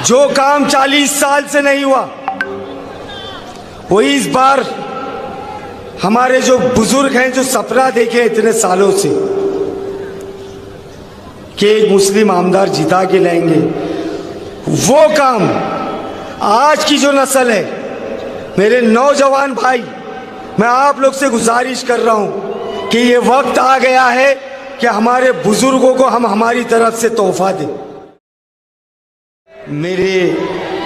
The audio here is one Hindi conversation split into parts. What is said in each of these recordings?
जो काम 40 साल से नहीं हुआ वही इस बार हमारे जो बुजुर्ग हैं, जो सपना देखे इतने सालों से कि एक मुस्लिम आमदार जिता के लाएंगे, वो काम आज की जो नस्ल है, मेरे नौजवान भाई, मैं आप लोग से गुजारिश कर रहा हूं कि ये वक्त आ गया है कि हमारे बुजुर्गों को हम हमारी तरफ से तोहफा दें। मेरे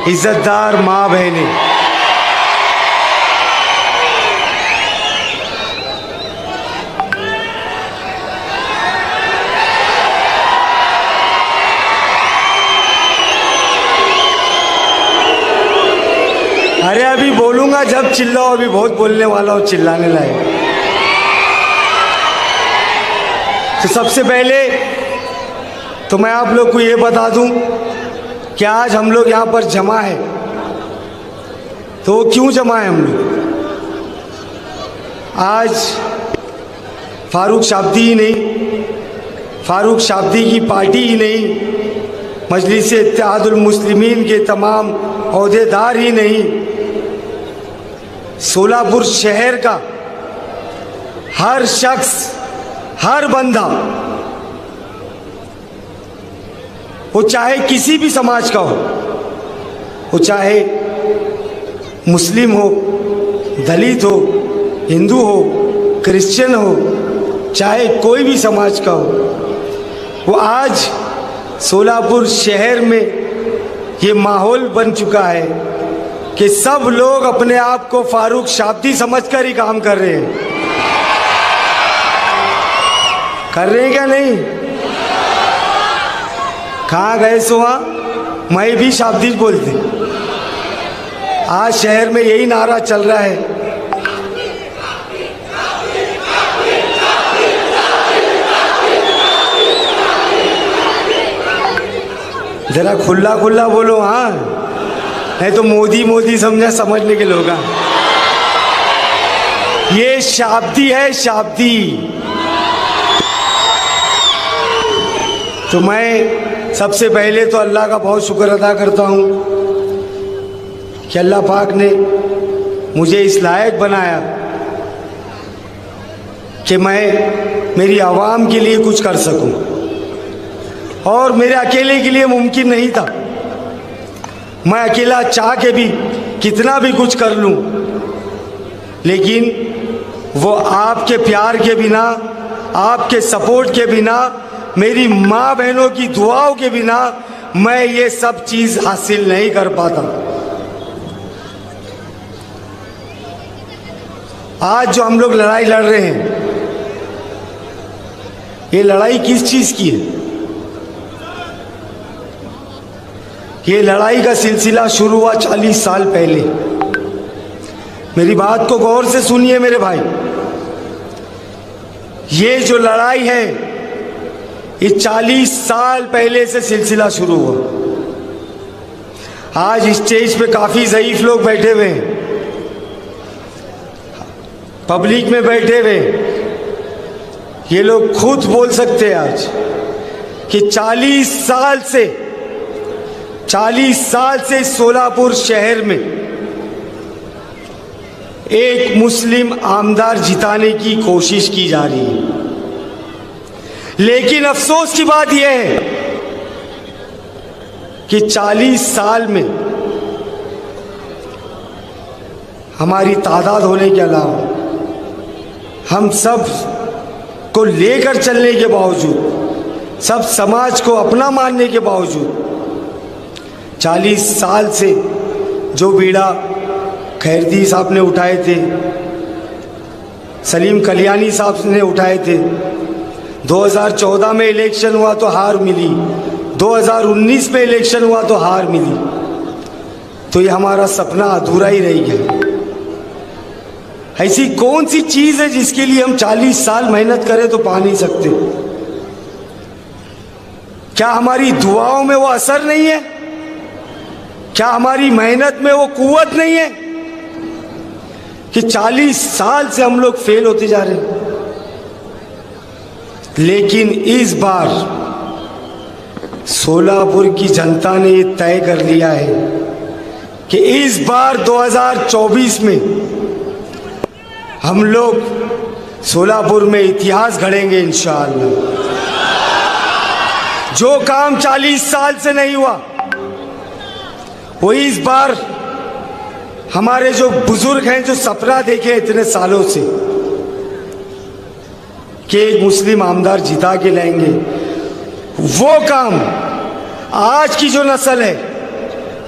इज्जतदार माँ बहनें, अरे अभी बोलूंगा जब चिल्लाओ, अभी बहुत बोलने वाला हूं, चिल्लाने लायक। तो सबसे पहले तो मैं आप लोग को ये बता दूं कि आज हम लोग यहाँ पर जमा है, तो क्यों जमा है हम लोग? आज फारूक शाब्दी ही नहीं, फारूक शाब्दी की पार्टी ही नहीं, मजलिस इत्तेहादुल मुस्लिमीन के तमाम ओहदेदार ही नहीं, सोलापुर शहर का हर शख्स, हर बंदा, वो चाहे किसी भी समाज का हो, वो चाहे मुस्लिम हो, दलित हो, हिंदू हो, क्रिश्चियन हो, चाहे कोई भी समाज का हो, वो आज सोलापुर शहर में ये माहौल बन चुका है कि सब लोग अपने आप को फारूक शाब्दी समझकर ही काम कर रहे हैं। कर रहे हैं क्या नहीं? कहाँ गए सुहा? मैं भी शाब्दी बोलते। आज शहर में यही नारा चल रहा है। जरा खुला खुला बोलो, हाँ, नहीं तो मोदी मोदी समझा समझने के लोग। ये शाब्दी है, शाब्दी। तो मैं सबसे पहले तो अल्लाह का बहुत शुक्र अदा करता हूँ कि अल्लाह पाक ने मुझे इस लायक बनाया कि मैं मेरी आवाम के लिए कुछ कर सकूं, और मेरे अकेले के लिए मुमकिन नहीं था। मैं अकेला चाह के भी कितना भी कुछ कर लूं, लेकिन वो आपके प्यार के बिना, आपके सपोर्ट के बिना, मेरी माँ बहनों की दुआओं के बिना मैं ये सब चीज हासिल नहीं कर पाता। आज जो हम लोग लड़ाई लड़ रहे हैं, ये लड़ाई किस चीज की है? ये लड़ाई का सिलसिला शुरू हुआ 40 साल पहले। मेरी बात को गौर से सुनिए मेरे भाई। ये जो लड़ाई है, ये 40 साल पहले से सिलसिला शुरू हुआ। आज स्टेज पे काफी ज़ईफ लोग बैठे हुए हैं, पब्लिक में बैठे हुए, ये लोग खुद बोल सकते हैं आज कि 40 साल से सोलापुर शहर में एक मुस्लिम आमदार जिताने की कोशिश की जा रही है। लेकिन अफसोस की बात यह है कि 40 साल में हमारी तादाद होने के अलावा, हम सब को लेकर चलने के बावजूद, सब समाज को अपना मानने के बावजूद, 40 साल से जो बीड़ा खैरदी साहब ने उठाए थे, सलीम कल्याणी साहब ने उठाए थे, 2014 में इलेक्शन हुआ तो हार मिली, 2019 में इलेक्शन हुआ तो हार मिली, तो ये हमारा सपना अधूरा ही रह गया। ऐसी कौन सी चीज है जिसके लिए हम 40 साल मेहनत करें तो पा नहीं सकते? क्या हमारी दुआओं में वो असर नहीं है? क्या हमारी मेहनत में वो कुव्वत नहीं है कि 40 साल से हम लोग फेल होते जा रहे हैं? लेकिन इस बार सोलापुर की जनता ने ये तय कर लिया है कि इस बार 2024 में हम लोग सोलापुर में इतिहास गढ़ेंगे इंशाअल्लाह। जो काम 40 साल से नहीं हुआ वो इस बार हमारे जो बुजुर्ग हैं, जो सपना देखे इतने सालों से कि एक मुस्लिम आमदार जिता के लाएंगे, वो काम आज की जो नस्ल है,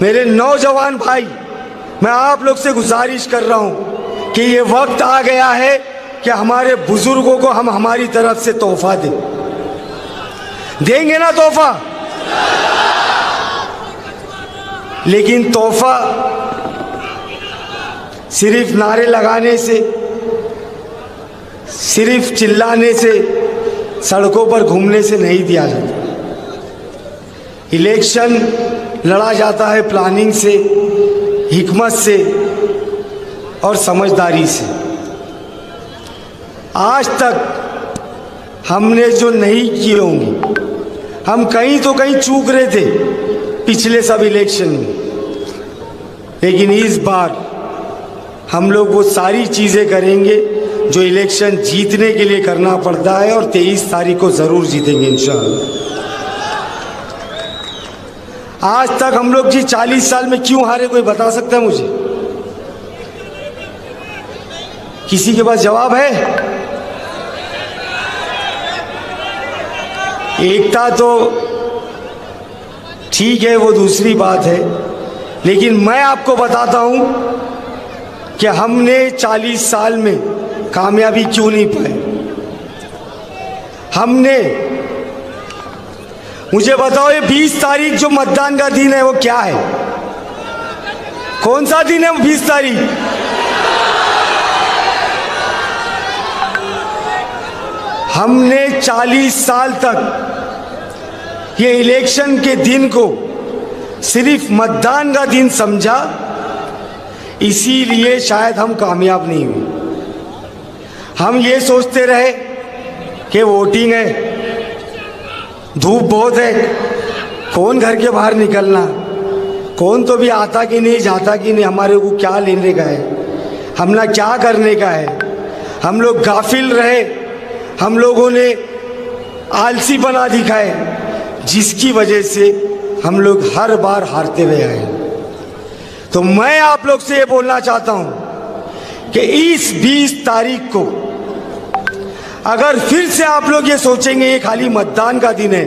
मेरे नौजवान भाई, मैं आप लोग से गुजारिश कर रहा हूं कि ये वक्त आ गया है कि हमारे बुजुर्गों को हम हमारी तरफ से तोहफा दें। देंगे ना तोहफा? लेकिन तोहफा सिर्फ नारे लगाने से, सिर्फ चिल्लाने से, सड़कों पर घूमने से नहीं दिया जाता। इलेक्शन लड़ा जाता है प्लानिंग से, हिकमत से और समझदारी से। आज तक हमने जो नहीं किए होंगे, हम कहीं तो कहीं चूक रहे थे पिछले सब इलेक्शन में, लेकिन इस बार हम लोग वो सारी चीज़ें करेंगे जो इलेक्शन जीतने के लिए करना पड़ता है, और 23 तारीख को ज़रूर जीतेंगे इंशाअल्लाह। आज तक हम लोग जी 40 साल में क्यों हारे, कोई बता सकता है मुझे? किसी के पास जवाब है? एकता तो ठीक है, वो दूसरी बात है, लेकिन मैं आपको बताता हूं कि हमने 40 साल में कामयाबी क्यों नहीं पाई। हमने, मुझे बताओ, ये 20 तारीख जो मतदान का दिन है वो क्या है? कौन सा दिन है वो 20 तारीख? हमने 40 साल तक ये इलेक्शन के दिन को सिर्फ मतदान का दिन समझा, इसीलिए शायद हम कामयाब नहीं हुए। हम ये सोचते रहे कि वोटिंग है, धूप बहुत है, कौन घर के बाहर निकलना, कौन तो भी आता कि नहीं, जाता कि नहीं, हमारे को क्या लेने का है, हमने क्या करने का है। हम लोग गाफिल रहे, हम लोगों ने आलसी बना दिखाए, जिसकी वजह से हम लोग हर बार हारते हुए आए। तो मैं आप लोग से ये बोलना चाहता हूं कि इस 20 तारीख को अगर फिर से आप लोग ये सोचेंगे ये खाली मतदान का दिन है,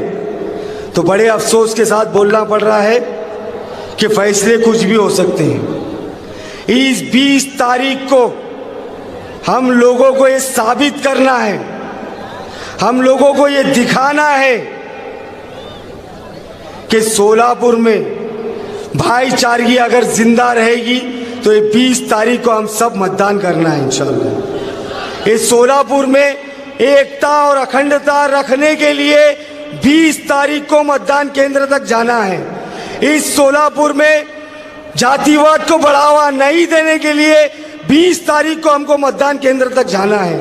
तो बड़े अफसोस के साथ बोलना पड़ रहा है कि फैसले कुछ भी हो सकते हैं। इस 20 तारीख को हम लोगों को ये साबित करना है, हम लोगों को ये दिखाना है कि सोलापुर में भाईचारगी अगर जिंदा रहेगी तो ये 20 तारीख को हम सब मतदान करना है इंशाअल्लाह। इस सोलापुर में एकता और अखंडता रखने के लिए 20 तारीख को मतदान केंद्र तक जाना है। इस सोलापुर में जातिवाद को बढ़ावा नहीं देने के लिए 20 तारीख को हमको मतदान केंद्र तक जाना है।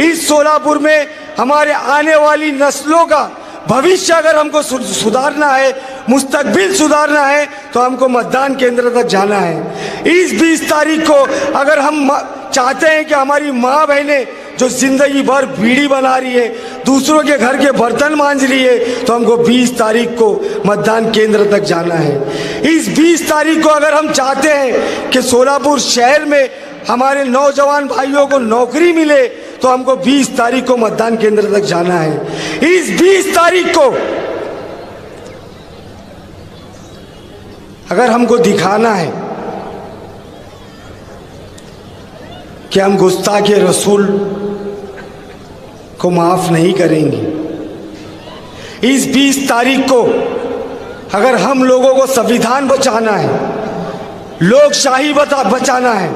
इस सोलापुर में हमारे आने वाली नस्लों का भविष्य अगर हमको सुधारना है, मुस्तकबिल सुधारना है, तो हमको मतदान केंद्र तक जाना है। इस 20 तारीख को अगर हम चाहते हैं कि हमारी माँ बहनें जो जिंदगी भर बीड़ी बना रही है, दूसरों के घर के बर्तन मांज रही है, तो हमको 20 तारीख को मतदान केंद्र तक जाना है। इस 20 तारीख को अगर हम चाहते हैं कि सोलापुर शहर में हमारे नौजवान भाइयों को नौकरी मिले, तो हमको 20 तारीख को मतदान केंद्र तक जाना है। इस 20 तारीख को अगर हमको दिखाना है कि हम गुस्ताखे रसूल को माफ नहीं करेंगे, इस 20 तारीख को अगर हम लोगों को संविधान बचाना है, लोकशाही बचाना है,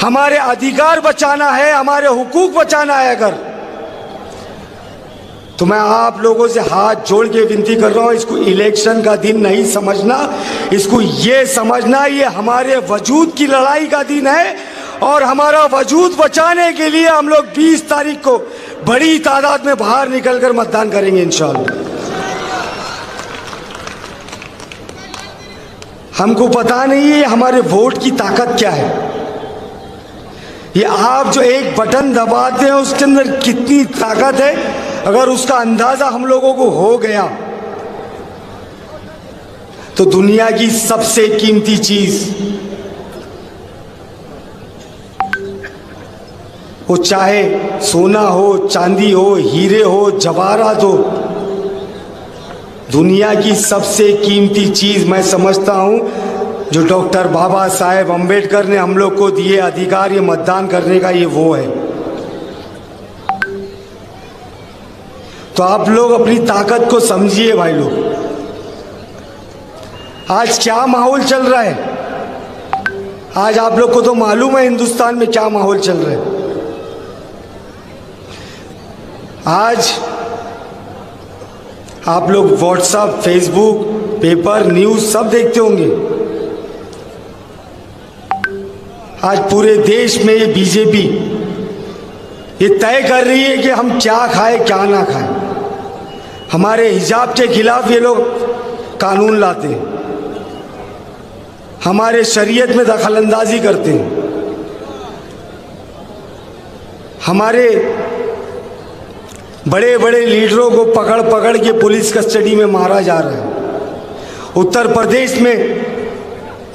हमारे अधिकार बचाना है, हमारे हुकूक बचाना है, अगर तो मैं आप लोगों से हाथ जोड़ के विनती कर रहा हूं, इसको इलेक्शन का दिन नहीं समझना, इसको ये समझना ये हमारे वजूद की लड़ाई का दिन है, और हमारा वजूद बचाने के लिए हम लोग 20 तारीख को बड़ी तादाद में बाहर निकलकर मतदान करेंगे इंशाअल्लाह। हमको पता नहीं है हमारे वोट की ताकत क्या है। ये आप जो एक बटन दबाते हैं उसके अंदर कितनी ताकत है, अगर उसका अंदाजा हम लोगों को हो गया तो दुनिया की सबसे कीमती चीज, वो चाहे सोना हो, चांदी हो, हीरे हो, जवाहरात हो, दुनिया की सबसे कीमती चीज मैं समझता हूं जो डॉक्टर बाबा साहेब अंबेडकर ने हम लोग को दिए अधिकार, ये मतदान करने का, ये वो है। तो आप लोग अपनी ताकत को समझिए भाई लोग। आज क्या माहौल चल रहा है, आज आप लोग को तो मालूम है हिंदुस्तान में क्या माहौल चल रहा है। आज आप लोग व्हाट्सएप, फेसबुक, पेपर, न्यूज सब देखते होंगे। आज पूरे देश में ये बीजेपी ये तय कर रही है कि हम क्या खाएं क्या ना खाएं। हमारे हिजाब के खिलाफ ये लोग कानून लाते हैं, हमारे शरीयत में दखलंदाजी करते हैं, हमारे बड़े बड़े लीडरों को पकड़ पकड़ के पुलिस कस्टडी में मारा जा रहा है। उत्तर प्रदेश में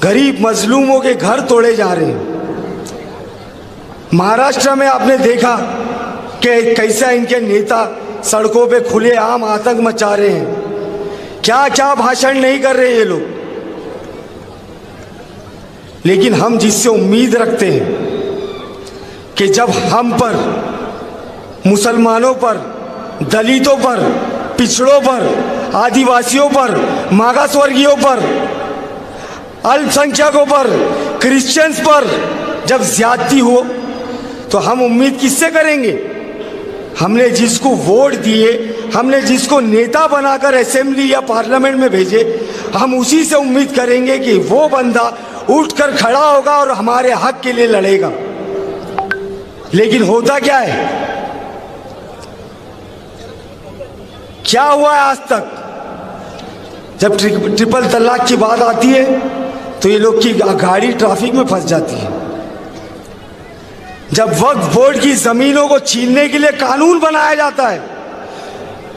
गरीब मजलूमों के घर तोड़े जा रहे हैं। महाराष्ट्र में आपने देखा कि कैसा इनके नेता सड़कों पे खुलेआम आतंक मचा रहे हैं, क्या क्या भाषण नहीं कर रहे ये लोग। लेकिन हम जिससे उम्मीद रखते हैं कि जब हम पर, मुसलमानों पर, दलितों पर, पिछड़ों पर, आदिवासियों पर, मागासवर्गीयों पर, अल्पसंख्यकों पर, क्रिश्चियंस पर जब ज्यादती हो तो हम उम्मीद किससे करेंगे? हमने जिसको वोट दिए, हमने जिसको नेता बनाकर असेंबली या पार्लियामेंट में भेजे, हम उसी से उम्मीद करेंगे कि वो बंदा उठकर खड़ा होगा और हमारे हक के लिए लड़ेगा। लेकिन होता क्या है, क्या हुआ है आज तक? जब ट्रिपल तलाक की बात आती है तो ये लोग की गाड़ी ट्रैफिक में फंस जाती है। जब वक्फ बोर्ड की जमीनों को छीनने के लिए कानून बनाया जाता है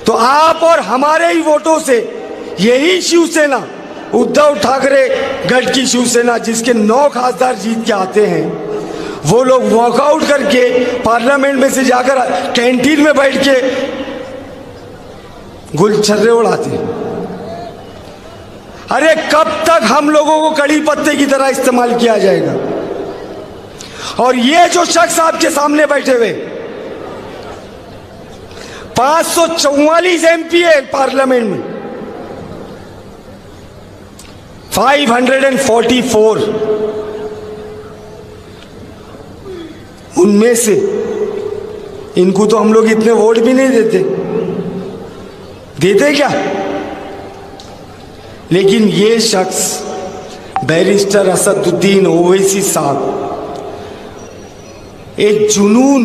तो आप और हमारे ही वोटों से यही शिवसेना, उद्धव ठाकरे गढ़ की शिवसेना जिसके 9 खासदार जीत के आते हैं, वो लोग वॉकआउट करके पार्लियामेंट में से जाकर कैंटीन में बैठ के गुलछर्रे उड़ाते हैं। अरे कब तक हम लोगों को कड़ी पत्ते की तरह इस्तेमाल किया जाएगा? और ये जो शख्स आपके सामने बैठे हुए 544 एमपी है पार्लियामेंट में, 544, उनमें से इनको तो हम लोग इतने वोट भी नहीं देते क्या? लेकिन ये शख्स बैरिस्टर असदुद्दीन ओवैसी साहब एक जुनून,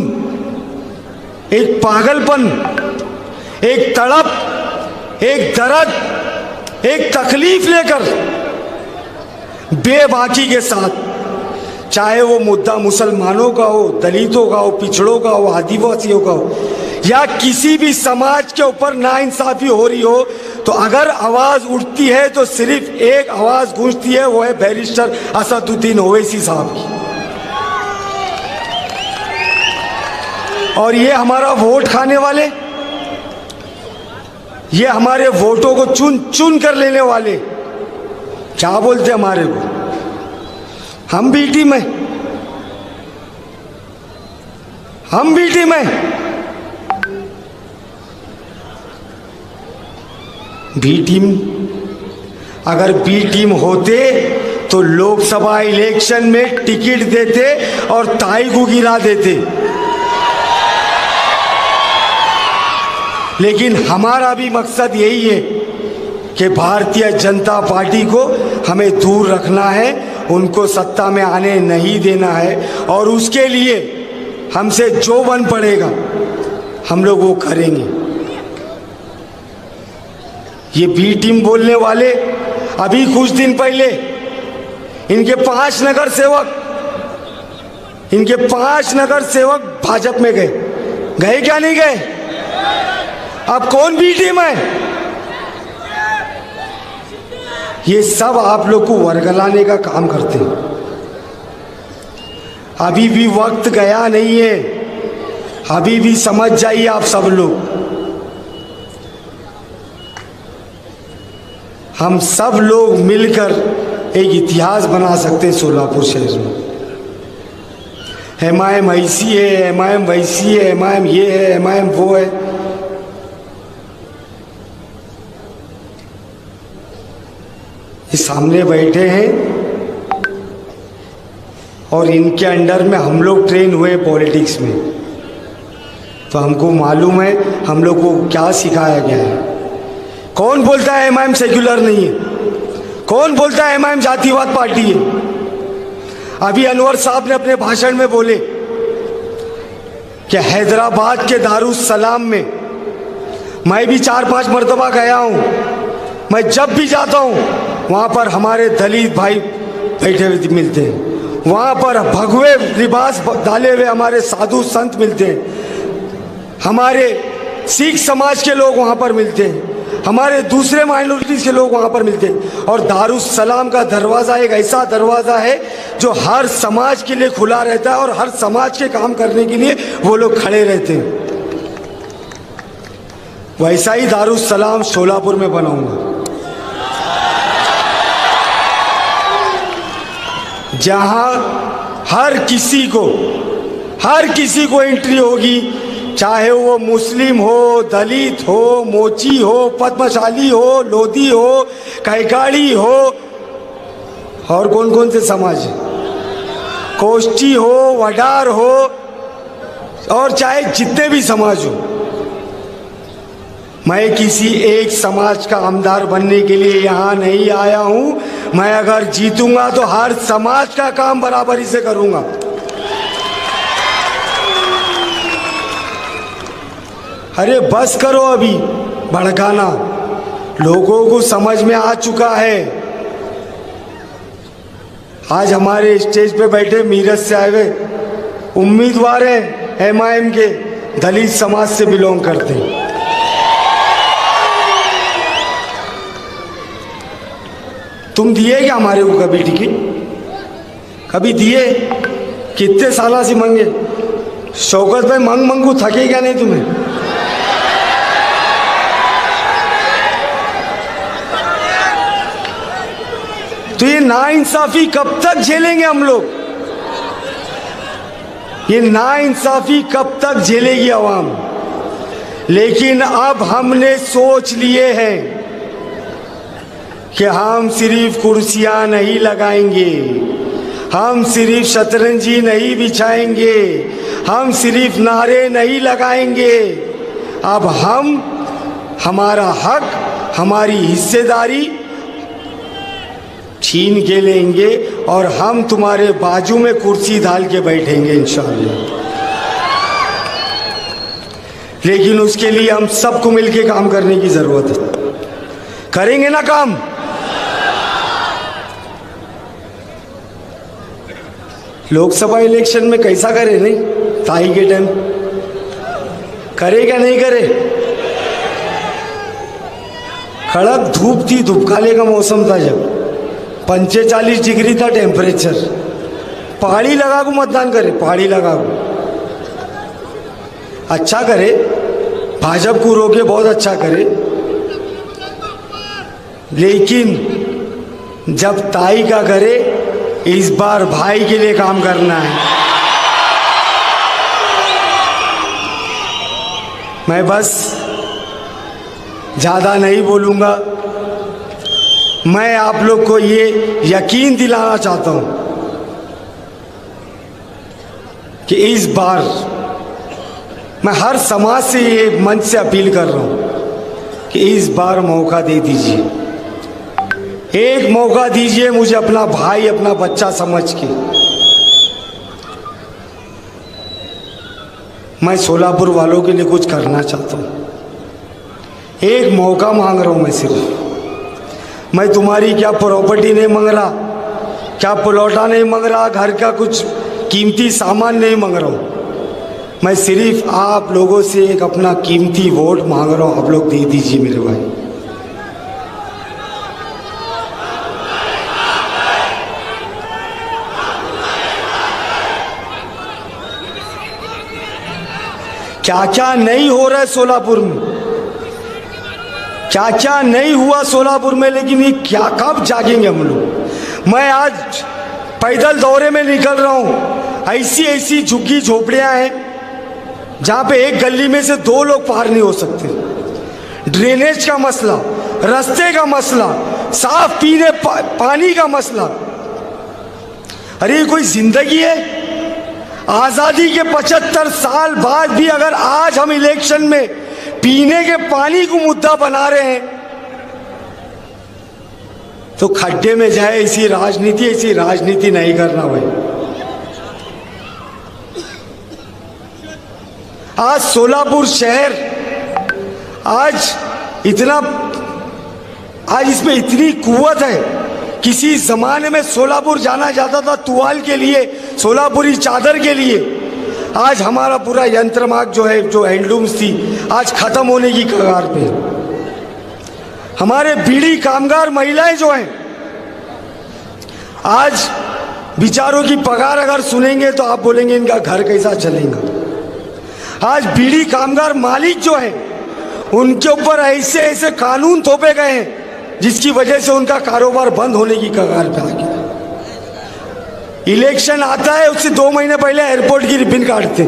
एक पागलपन, एक तड़प, एक दर्द, एक तकलीफ लेकर बेबाकी के साथ, चाहे वो मुद्दा मुसलमानों का हो, दलितों का हो, पिछड़ों का हो, आदिवासियों का हो, या किसी भी समाज के ऊपर नाइंसाफी हो रही हो, तो अगर आवाज उठती है तो सिर्फ एक आवाज गूंजती है, वो है बैरिस्टर असदुद्दीन ओवैसी साहब की। और ये हमारा वोट खाने वाले, ये हमारे वोटों को चुन चुन कर लेने वाले क्या बोलते हमारे को? हम बी टीम है, हम बी टीम है। बी टीम, अगर बी टीम होते तो लोकसभा इलेक्शन में टिकट देते और ताई को गिरा देते। लेकिन हमारा भी मकसद यही है कि भारतीय जनता पार्टी को हमें दूर रखना है, उनको सत्ता में आने नहीं देना है, और उसके लिए हमसे जो बन पड़ेगा हम लोग वो करेंगे। ये बी टीम बोलने वाले अभी कुछ दिन पहले इनके 5 नगर सेवक भाजपा में गए क्या नहीं गए? अब कौन बी टीम है? ये सब आप लोग को वर्गलाने का काम करते हैं। अभी भी वक्त गया नहीं है, अभी भी समझ जाइए आप सब लोग। हम सब लोग मिलकर एक इतिहास बना सकते हैं सोलापुर शहर में। एमआईएम ऐसी है, एमआईएम वैसी है, एमआईएम ये है, एमआईएम वो है। ये सामने बैठे हैं और इनके अंडर में हम लोग ट्रेन हुए पॉलिटिक्स में, तो हमको मालूम है हम लोग को क्या सिखाया गया है। कौन बोलता है एमआईएम सेक्युलर नहीं है? कौन बोलता है एमआईएम जातिवाद पार्टी है? अभी अनवर साहब ने अपने भाषण में बोले कि हैदराबाद के दारुस्सलाम में मैं भी 4-5 मरतबा गया हूँ। मैं जब भी जाता हूँ वहाँ पर हमारे दलित भाई बैठे हुए मिलते हैं, वहाँ पर भगवे लिबास डाले हुए हमारे साधु संत मिलते हैं, हमारे सिख समाज के लोग वहाँ पर मिलते हैं, हमारे दूसरे माइनॉरिटीज के लोग वहाँ पर मिलते हैं। और दारुस्सलाम का दरवाज़ा एक ऐसा दरवाज़ा है जो हर समाज के लिए खुला रहता है और हर समाज के काम करने के लिए वो लोग खड़े रहते हैं। वैसा ही दारुस्सलाम सोलापुर में बनाऊंगा, जहां हर किसी को एंट्री होगी, चाहे वो मुस्लिम हो, दलित हो, मोची हो, पद्मशाली हो, लोधी हो, कैकाड़ी हो, और कौन कौन से समाज, कोष्टी हो, वडार हो, और चाहे जितने भी समाज हो। मैं किसी एक समाज का आमदार बनने के लिए यहाँ नहीं आया हूँ। मैं अगर जीतूंगा तो हर समाज का काम बराबरी से करूँगा। अरे बस करो अभी भड़काना, लोगों को समझ में आ चुका है। आज हमारे स्टेज पे बैठे मीरठ से आए हुए उम्मीदवार हैं, एमआईएम के, दलित समाज से बिलोंग करते हैं। तुम दिए क्या हमारे को कभी टिकट? कभी दिए? कितने साल से मांगे? शौकत भाई मंगू थके क्या नहीं तुम्हें? तो ये नाइंसाफी कब तक झेलेंगे हम लोग? ये नाइंसाफी कब तक झेलेगी आवाम? लेकिन अब हमने सोच लिए हैं कि हम सिर्फ कुर्सियां नहीं लगाएंगे, हम सिर्फ शतरंजी नहीं बिछाएंगे, हम सिर्फ नारे नहीं लगाएंगे। अब हम हमारा हक, हमारी हिस्सेदारी छीन के लेंगे और हम तुम्हारे बाजू में कुर्सी डाल के बैठेंगे इंशाअल्लाह। लेकिन उसके लिए हम सबको मिलके काम करने की जरूरत है। करेंगे ना काम? लोकसभा इलेक्शन में कैसा करे नहीं? ताई के टाइम करे क्या नहीं करे? कड़क धूप थी, धूपकाले का मौसम था, जब 45 डिग्री था टेम्परेचर। पहाड़ी लगा को मतदान करे, पहाड़ी लगा को अच्छा करे, भाजपा को रोके बहुत अच्छा करे। लेकिन जब ताई का करे, इस बार भाई के लिए काम करना है। मैं बस ज़्यादा नहीं बोलूँगा। मैं आप लोग को ये यकीन दिलाना चाहता हूँ कि इस बार मैं हर समाज से ये मंच से अपील कर रहा हूँ कि इस बार मौका दे दीजिए, एक मौका दीजिए मुझे, अपना भाई, अपना बच्चा समझ के। मैं सोलापुर वालों के लिए कुछ करना चाहता हूँ। एक मौका मांग रहा हूँ मैं सिर्फ। मैं तुम्हारी क्या प्रॉपर्टी नहीं मांग रहा, क्या पुलौटा नहीं मांग रहा, घर का कुछ कीमती सामान नहीं मांग रहा हूँ। मैं सिर्फ आप लोगों से एक अपना कीमती वोट मांग रहा हूँ। आप लोग दे दीजिए मेरे भाई। क्या क्या नहीं हो रहा है सोलापुर में, क्या क्या नहीं हुआ सोलापुर में, लेकिन ये क्या कब जागेंगे हम लोग। मैं आज पैदल दौरे में निकल रहा हूँ, ऐसी ऐसी झुग्गी झोपड़ियाँ हैं जहाँ पे एक गली में से 2 लोग पार नहीं हो सकते। ड्रेनेज का मसला, रास्ते का मसला, साफ पीने पानी का मसला। अरे ये कोई जिंदगी है? आज़ादी के 75 साल बाद भी अगर आज हम इलेक्शन में पीने के पानी को मुद्दा बना रहे हैं तो खड्डे में जाए। ऐसी राजनीति नहीं करना भाई। आज सोलापुर शहर आज इसमें इतनी कुव्वत है। किसी जमाने में सोलापुर जाना जाता था तुवाल के लिए, सोलापुरी चादर के लिए। आज हमारा पूरा यंत्रमाग जो है, जो हैंडलूम्स थी, आज खत्म होने की कगार पे। हमारे बीड़ी कामगार महिलाएं जो हैं, आज बेचारों की पगार अगर सुनेंगे तो आप बोलेंगे इनका घर कैसा चलेगा। आज बीड़ी कामगार मालिक जो है, उनके ऊपर ऐसे ऐसे कानून थोपे गए हैं जिसकी वजह से उनका कारोबार बंद होने की कगार पे आ गया। इलेक्शन आता है, उससे 2 महीने पहले एयरपोर्ट की रिबन काटते,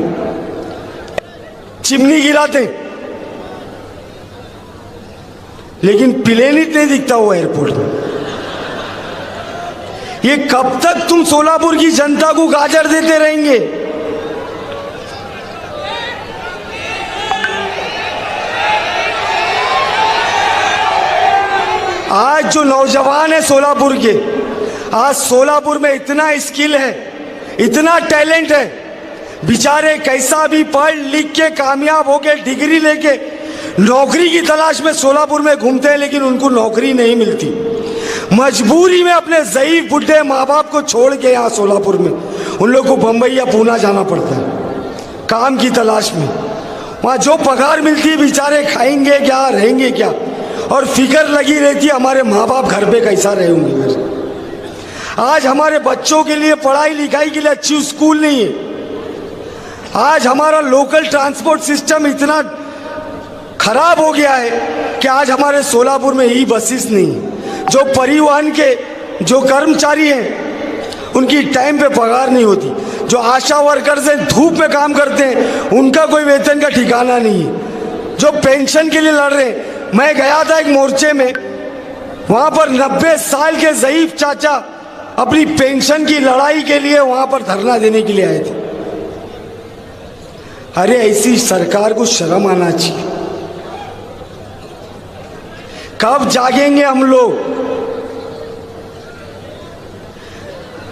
चिमनी गिराते, लेकिन प्लेन ही नहीं दिखता हुआ एयरपोर्ट में। ये कब तक तुम सोलापुर की जनता को गाजर देते रहेंगे? आज जो नौजवान है सोलापुर के, आज सोलापुर में इतना स्किल है, इतना टैलेंट है, बेचारे कैसा भी पढ़ लिख के कामयाब होके डिग्री लेके नौकरी की तलाश में सोलापुर में घूमते हैं, लेकिन उनको नौकरी नहीं मिलती। मजबूरी में अपने ज़ईफ बुढ़े माँ बाप को छोड़ के यहाँ सोलापुर में उन लोग को बम्बई या पूना जाना पड़ता है काम की तलाश में। वहाँ जो पगार मिलती है बेचारे खाएंगे क्या, रहेंगे क्या, और फिक्र लगी रहती है हमारे माँ बाप घर पे कैसा रहे होंगे। आज हमारे बच्चों के लिए पढ़ाई लिखाई के लिए अच्छी स्कूल नहीं है। आज हमारा लोकल ट्रांसपोर्ट सिस्टम इतना खराब हो गया है कि आज हमारे सोलापुर में ई बसेस नहीं है। जो परिवहन के जो कर्मचारी हैं उनकी टाइम पे पगार नहीं होती। जो आशा वर्कर्स हैं, धूप में काम करते हैं, उनका कोई वेतन का ठिकाना नहीं है। जो पेंशन के लिए लड़ रहे हैं, मैं गया था एक मोर्चे में, वहां पर 90 साल के ज़ईफ चाचा अपनी पेंशन की लड़ाई के लिए वहां पर धरना देने के लिए आए थे। अरे ऐसी सरकार को शर्म आना चाहिए। कब जागेंगे हम लोग?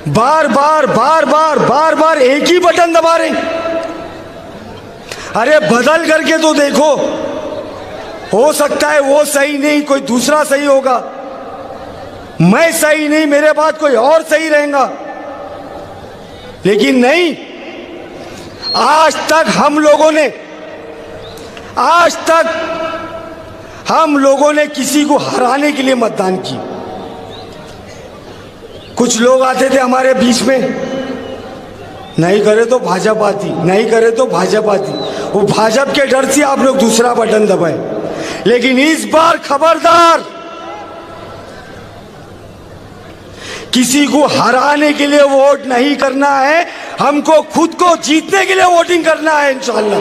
बार बार एक ही बटन दबा रहे। अरे बदल करके तो देखो, हो सकता है वो सही नहीं, कोई दूसरा सही होगा। मैं सही नहीं, मेरे बाद कोई और सही रहेगा, लेकिन नहीं। आज तक हम लोगों ने किसी को हराने के लिए मतदान की। कुछ लोग आते थे हमारे बीच में, नहीं करे तो भाजपा आती, नहीं करे तो भाजपा आती। वो भाजपा के डर से आप लोग दूसरा बटन दबाए। लेकिन इस बार खबरदार, किसी को हराने के लिए वोट नहीं करना है, हमको खुद को जीतने के लिए वोटिंग करना है इंशाअल्लाह।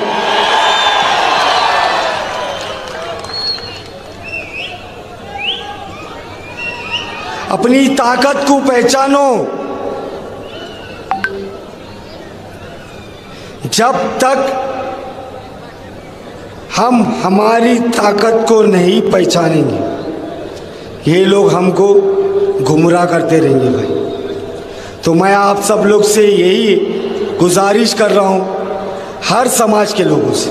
अपनी ताकत को पहचानो। जब तक हम हमारी ताकत को नहीं पहचानेंगे, ये लोग हमको गुमराह करते रहेंगे भाई। तो मैं आप सब लोग से यही गुजारिश कर रहा हूँ, हर समाज के लोगों से,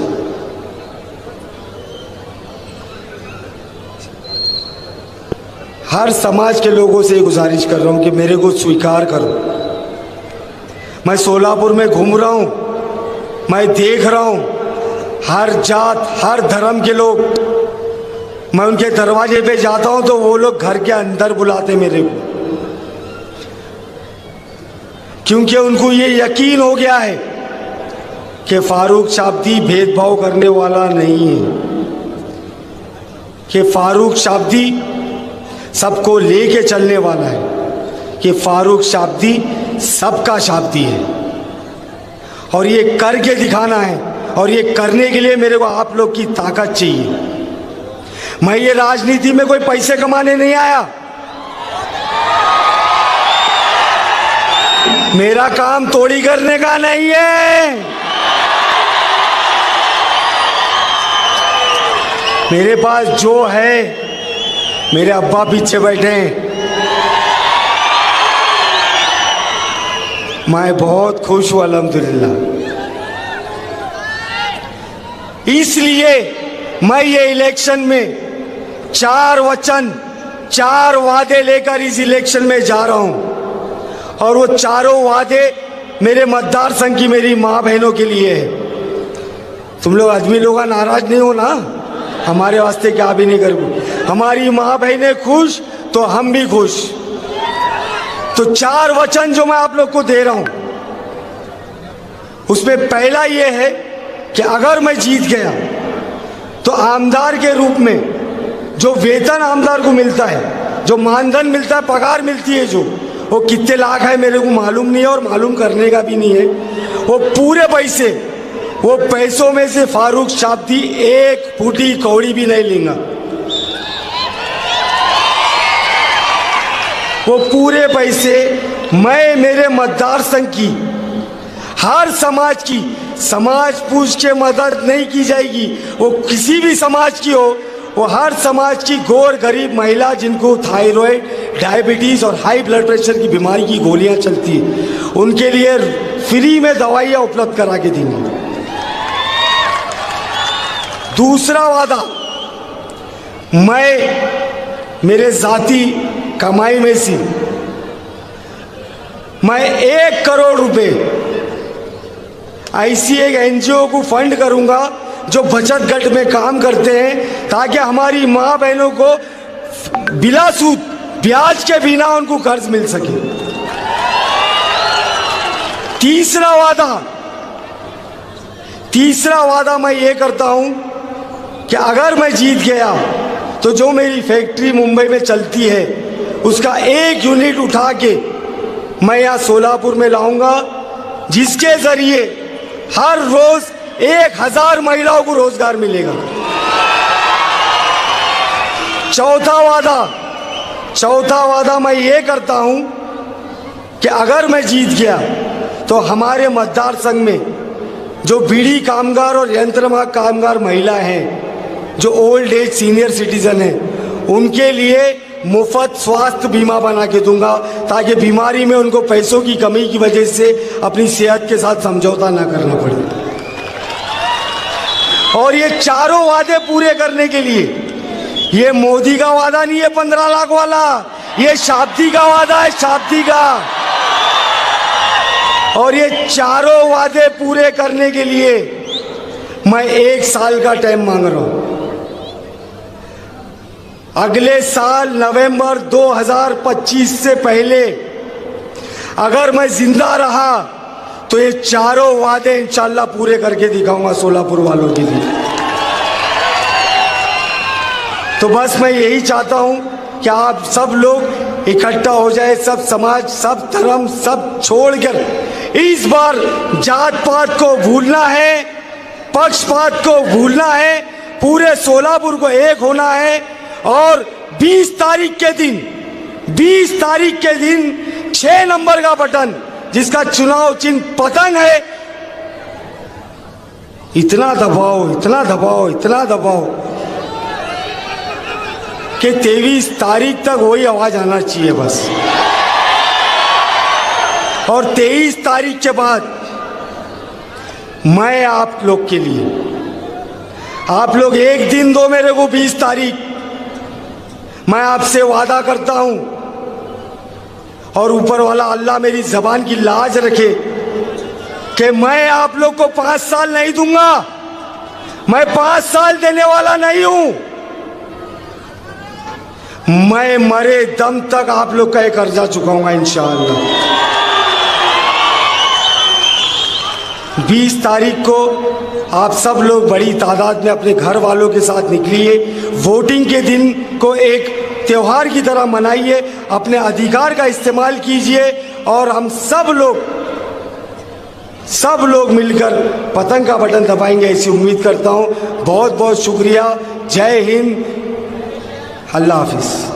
हर समाज के लोगों से गुजारिश कर रहा हूं कि मेरे को स्वीकार करो। मैं सोलापुर में घूम रहा हूं, मैं देख रहा हूं हर जात हर धर्म के लोग, मैं उनके दरवाजे पे जाता हूं तो वो लोग घर के अंदर बुलाते मेरे को, क्योंकि उनको ये यकीन हो गया है कि फारूक शाब्दी भेदभाव करने वाला नहीं है, कि फारूक शाब्दी सबको लेके चलने वाला है, कि फारूक शाब्दी सबका शाब्दी है। और ये करके दिखाना है, और ये करने के लिए मेरे को आप लोग की ताकत चाहिए। मैं ये राजनीति में कोई पैसे कमाने नहीं आया, मेरा काम तोड़ी करने का नहीं है। मेरे पास जो है, मेरे अब्बा पीछे बैठे हैं, मैं बहुत खुश हूं अल्हम्दुलिल्लाह। इसलिए मैं ये इलेक्शन में 4 वचन 4 वादे लेकर इस इलेक्शन में जा रहा हूं, और वो चारों वादे मेरे मतदार संघ की मेरी माँ बहनों के लिए है। तुम लोग आदमी लोग नाराज नहीं हो ना, हमारे वास्ते क्या भी नहीं करोगे, हमारी माँ बहनें खुश तो हम भी खुश। तो 4 वचन जो मैं आप लोग को दे रहा हूं, उसमें पहला ये है कि अगर मैं जीत गया तो आमदार के रूप में जो वेतन आमदार को मिलता है, जो मानधन मिलता है, पगार मिलती है, जो वो कितने लाख है मेरे को मालूम नहीं है और मालूम करने का भी नहीं है, वो पूरे पैसे, वो पैसों में से फारूक शाब्दी एक फूटी कौड़ी भी नहीं लेगा। वो पूरे पैसे मैं मेरे मतदार संघ की हर समाज की, समाज पूछ के मदद नहीं की जाएगी, वो किसी भी समाज की हो, वो हर समाज की गोर गरीब महिला जिनको थायराइड, डायबिटीज और हाई ब्लड प्रेशर की बीमारी की गोलियां चलती है, उनके लिए फ्री में दवाइयां उपलब्ध करा के देंगे। दूसरा वादा, मैं मेरे जाती कमाई में से मैं 1 करोड़ रुपए ऐसी एक एनजीओ को फंड करूंगा जो बचत गट में काम करते हैं, ताकि हमारी माँ बहनों को बिला सूद, ब्याज के बिना उनको कर्ज मिल सके। तीसरा वादा मैं ये करता हूं कि अगर मैं जीत गया तो जो मेरी फैक्ट्री मुंबई में चलती है उसका 1 यूनिट उठा के मैं यहाँ सोलापुर में लाऊंगा, जिसके जरिए हर रोज 1000 महिलाओं को रोजगार मिलेगा। चौथा वादा मैं ये करता हूं कि अगर मैं जीत गया तो हमारे मतदार संघ में जो बीड़ी कामगार और यंत्रमाग कामगार महिला हैं, जो ओल्ड एज सीनियर सिटीजन हैं, उनके लिए मुफ्त स्वास्थ्य बीमा बना के दूंगा, ताकि बीमारी में उनको पैसों की कमी की वजह से अपनी सेहत के साथ समझौता ना करना पड़े। और ये चारों वादे पूरे करने के लिए, ये मोदी का वादा नहीं है 15 लाख वाला, ये शाब्दी का वादा है, शाब्दी का। और ये चारों वादे पूरे करने के लिए मैं 1 साल का टाइम मांग रहा हूं। अगले साल नवंबर 2025 से पहले अगर मैं जिंदा रहा तो ये चारों वादे इंशाल्लाह पूरे करके दिखाऊंगा सोलापुर वालों के लिए। तो बस मैं यही चाहता हूं कि आप सब लोग इकट्ठा हो जाए, सब समाज, सब धर्म, सब छोड़कर इस बार जात पात को भूलना है, पक्षपात को भूलना है, पूरे सोलापुर को एक होना है। और 20 तारीख के दिन 6 नंबर का बटन, जिसका चुनाव चिन्ह पतंग है, इतना दबाओ कि 23 तारीख तक वही आवाज आना चाहिए बस। और 23 तारीख के बाद मैं आप लोग के लिए, आप लोग एक दिन दो मेरे को 20 तारीख, मैं आपसे वादा करता हूं और ऊपर वाला अल्लाह मेरी जबान की लाज रखे कि मैं आप लोग को 5 साल नहीं दूंगा। मैं 5 साल देने वाला नहीं हूं। मैं मरे दम तक आप लोग का एक कर्जा चुकाऊंगा इंशाअल्लाह। 20 तारीख को आप सब लोग बड़ी तादाद में अपने घर वालों के साथ निकलिए। वोटिंग के दिन को एक त्योहार की तरह मनाइए, अपने अधिकार का इस्तेमाल कीजिए और हम सब लोग मिलकर पतंग का बटन दबाएंगे ऐसी उम्मीद करता हूं। बहुत बहुत शुक्रिया। जय हिंद। अल्लाह हाफिज़।